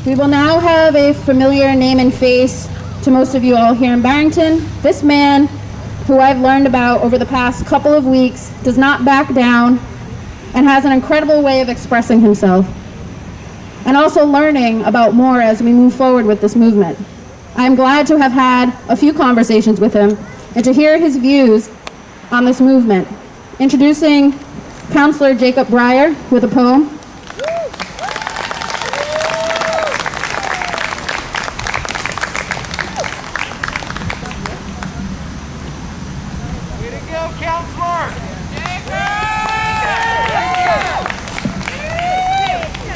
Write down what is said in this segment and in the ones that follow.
We will now have a familiar name and face to most of you all here in Barrington. This man, who I've learned about over the past couple of weeks, does not back down and has an incredible way of expressing himself, and also learning about more as we move forward with this movement. I'm glad to have had a few conversations with him and to hear his views on this movement. Introducing Councilor Jacob Brier with a poem.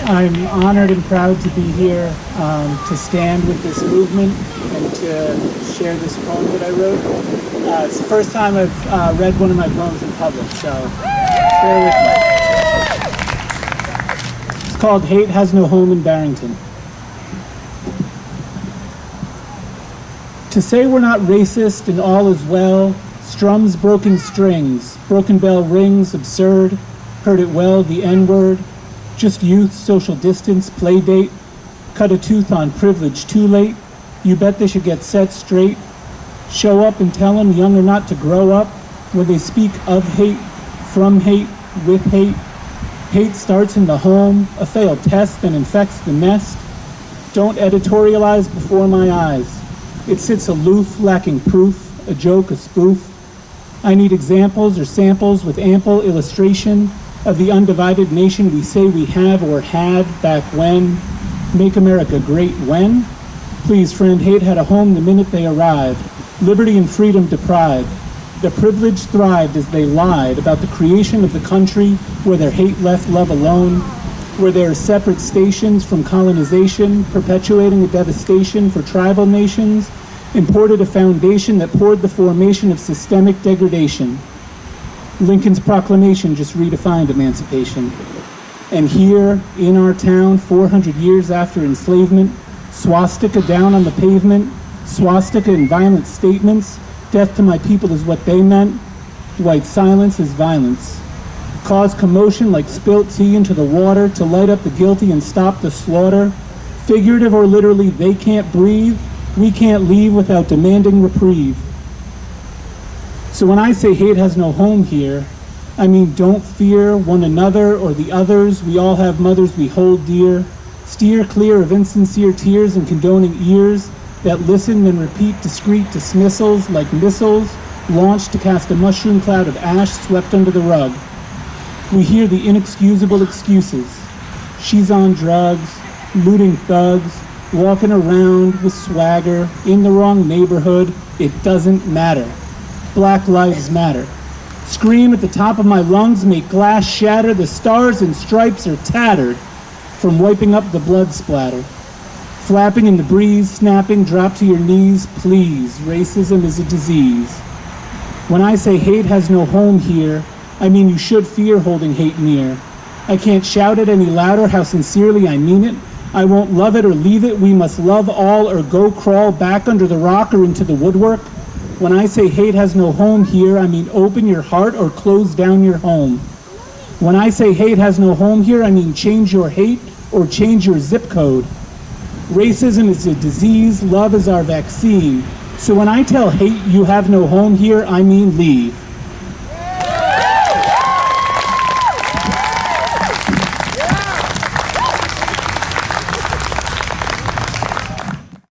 I'm honored and proud to be here to stand with this movement and to share this poem that I wrote. It's the first time I've read one of my poems in public, so bear with me. It's called Hate Has No Home in Barrington. To say we're not racist and all is well, strums broken strings, broken bell rings, absurd, heard it well, the N-word, just youth, social distance, play date, cut a tooth on privilege too late, you bet they should get set straight, show up and tell them young or not to grow up, when they speak of hate, from hate, with hate. Hate starts in the home, a failed test then infects the nest. Don't editorialize before my eyes. It sits aloof, lacking proof, a joke, a spoof. I need examples or samples with ample illustration of the undivided nation we say we have or had back when. Make America great when? Please, friend, hate had a home the minute they arrived. Liberty and freedom deprived. The privileged thrived as they lied about the creation of the country where their hate left love alone, where there are separate stations from colonization, perpetuating a devastation for tribal nations, imported a foundation that poured the formation of systemic degradation. Lincoln's proclamation just redefined emancipation. And here, in our town, 400 years after enslavement, swastika down on the pavement, swastika in violent statements, death to my people is what they meant, white silence is violence. Cause commotion like spilt tea into the water to light up the guilty and stop the slaughter. Figurative or literally, they can't breathe, we can't leave without demanding reprieve. So when I say hate has no home here, I mean don't fear one another or the others. We all have mothers we hold dear. Steer clear of insincere tears and condoning ears that listen and repeat discreet dismissals like missiles launched to cast a mushroom cloud of ash swept under the rug. We hear the inexcusable excuses. She's on drugs, looting thugs, walking around with swagger, in the wrong neighborhood. It doesn't matter. Black lives matter. Scream at the top of my lungs, make glass shatter. The stars and stripes are tattered from wiping up the blood splatter. Flapping in the breeze, snapping, drop to your knees, please. Racism is a disease. When I say hate has no home here, I mean you should fear holding hate near. I can't shout it any louder how sincerely I mean it. I won't love it or leave it. We must love all or go crawl back under the rock or into the woodwork. When I say hate has no home here, I mean open your heart or close down your home. When I say hate has no home here, I mean change your hate or change your zip code. Racism is a disease, love is our vaccine. So when I tell hate you have no home here, I mean leave.